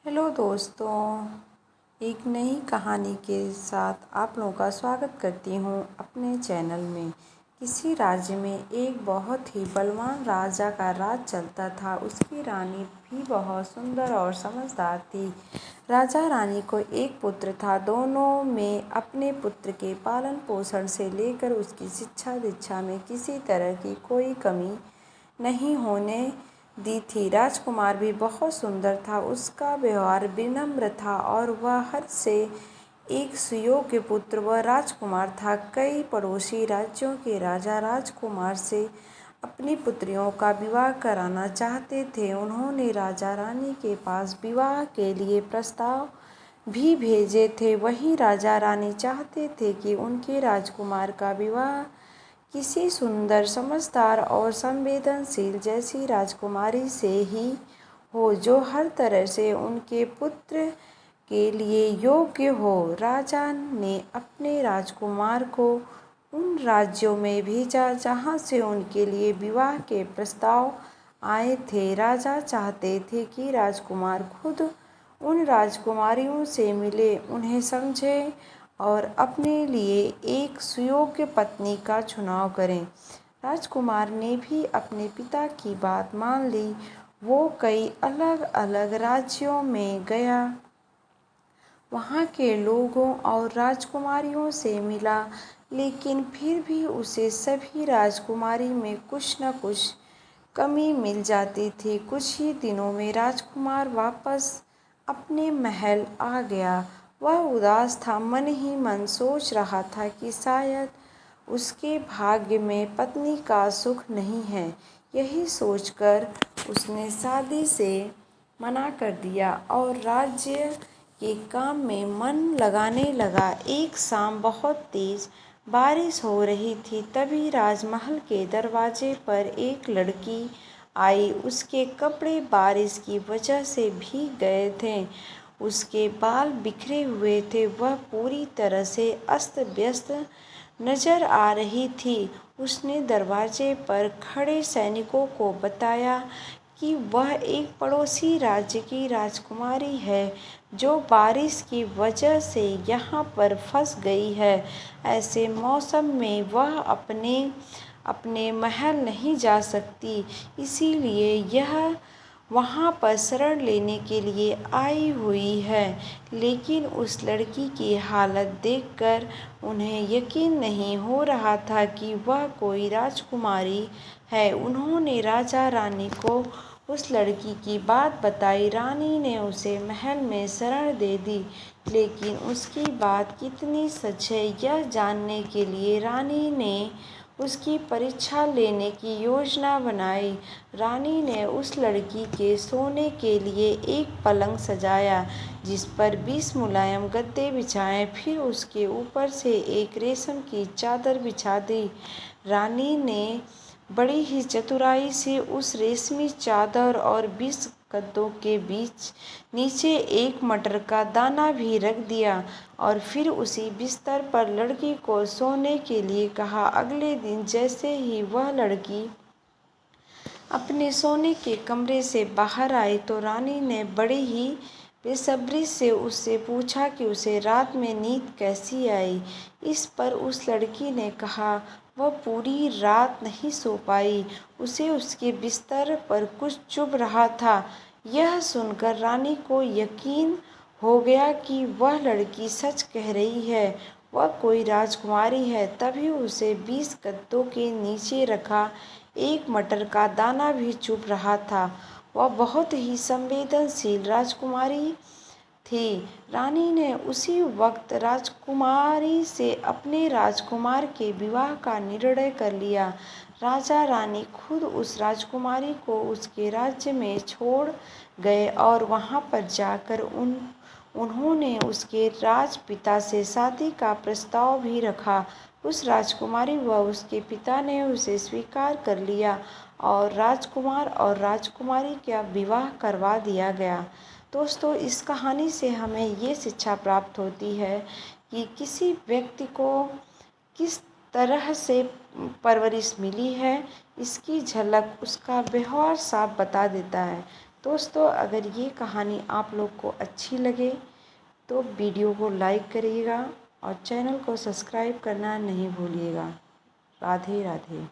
Hello दोस्तों, एक नई कहानी के साथ आप लोगों का स्वागत करती हूँ अपने चैनल में। किसी राज्य में एक बहुत ही बलवान राजा का राज चलता था। उसकी रानी भी बहुत सुंदर और समझदार थी। राजा रानी को एक पुत्र था। दोनों में अपने पुत्र के पालन पोषण से लेकर उसकी शिक्षा दीक्षा में किसी तरह की कोई कमी नहीं होने दी थी। राजकुमार भी बहुत सुंदर था। उसका व्यवहार विनम्र था और वह हर से एक सुयोग्य पुत्र व राजकुमार था। कई पड़ोसी राज्यों के राजा राजकुमार से अपनी पुत्रियों का विवाह कराना चाहते थे। उन्होंने राजा रानी के पास विवाह के लिए प्रस्ताव भी भेजे थे। वहीं राजा रानी चाहते थे कि उनके राजकुमार का विवाह किसी सुंदर, समझदार और संवेदनशील जैसी राजकुमारी से ही हो, जो हर तरह से उनके पुत्र के लिए योग्य हो। राजा ने अपने राजकुमार को उन राज्यों में भेजा जहाँ से उनके लिए विवाह के प्रस्ताव आए थे। राजा चाहते थे कि राजकुमार खुद उन राजकुमारियों से मिले, उन्हें समझे और अपने लिए एक सुयोग्य पत्नी का चुनाव करें। राजकुमार ने भी अपने पिता की बात मान ली। वो कई अलग अलग राज्यों में गया, वहाँ के लोगों और राजकुमारियों से मिला, लेकिन फिर भी उसे सभी राजकुमारी में कुछ न कुछ कमी मिल जाती थी। कुछ ही दिनों में राजकुमार वापस अपने महल आ गया। वह उदास था, मन ही मन सोच रहा था कि शायद उसके भाग्य में पत्नी का सुख नहीं है। यही सोचकर उसने शादी से मना कर दिया और राज्य के काम में मन लगाने लगा। एक शाम बहुत तेज बारिश हो रही थी। तभी राजमहल के दरवाजे पर एक लड़की आई। उसके कपड़े बारिश की वजह से भीग गए थे, उसके बाल बिखरे हुए थे, वह पूरी तरह से अस्त व्यस्त नजर आ रही थी। उसने दरवाजे पर खड़े सैनिकों को बताया कि वह एक पड़ोसी राज्य की राजकुमारी है, जो बारिश की वजह से यहाँ पर फंस गई है। ऐसे मौसम में वह अपने महल नहीं जा सकती, इसीलिए यह वहाँ पर शरण लेने के लिए आई हुई है। लेकिन उस लड़की की हालत देखकर उन्हें यकीन नहीं हो रहा था कि वह कोई राजकुमारी है। उन्होंने राजा रानी को उस लड़की की बात बताई। रानी ने उसे महल में शरण दे दी, लेकिन उसकी बात कितनी सच है, यह जानने के लिए रानी ने उसकी परीक्षा लेने की योजना बनाई। रानी ने उस लड़की के सोने के लिए एक पलंग सजाया, जिस पर 20 मुलायम गद्दे बिछाए, फिर उसके ऊपर से एक रेशम की चादर बिछा दी। रानी ने बड़ी ही चतुराई से उस रेशमी चादर और 20 गद्दों के बीच नीचे एक मटर का दाना भी रख दिया और फिर उसी बिस्तर पर लड़की को सोने के लिए कहा। अगले दिन जैसे ही वह लड़की अपने सोने के कमरे से बाहर आई तो रानी ने बड़े ही बेसब्री से उससे पूछा कि उसे रात में नींद कैसी आई। इस पर उस लड़की ने कहा वह पूरी रात नहीं सो पाई, उसे उसके बिस्तर पर कुछ चुभ रहा था। यह सुनकर रानी को यकीन हो गया कि वह लड़की सच कह रही है, वह कोई राजकुमारी है। तभी उसे 20 गद्दों के नीचे रखा एक मटर का दाना भी चुभ रहा था। वह बहुत ही संवेदनशील राजकुमारी थी। रानी ने उसी वक्त राजकुमारी से अपने राजकुमार के विवाह का निर्णय कर लिया। राजा रानी खुद उस राजकुमारी को उसके राज्य में छोड़ गए और वहाँ पर जाकर उन्होंने उसके राजपिता से शादी का प्रस्ताव भी रखा। उस राजकुमारी व उसके पिता ने उसे स्वीकार कर लिया और राजकुमार और राजकुमारी का विवाह करवा दिया गया। दोस्तों, इस कहानी से हमें ये शिक्षा प्राप्त होती है कि किसी व्यक्ति को किस तरह से परवरिश मिली है, इसकी झलक उसका व्यवहार साफ बता देता है। दोस्तों, अगर ये कहानी आप लोग को अच्छी लगे तो वीडियो को लाइक करिएगा और चैनल को सब्सक्राइब करना नहीं भूलिएगा। राधे राधे।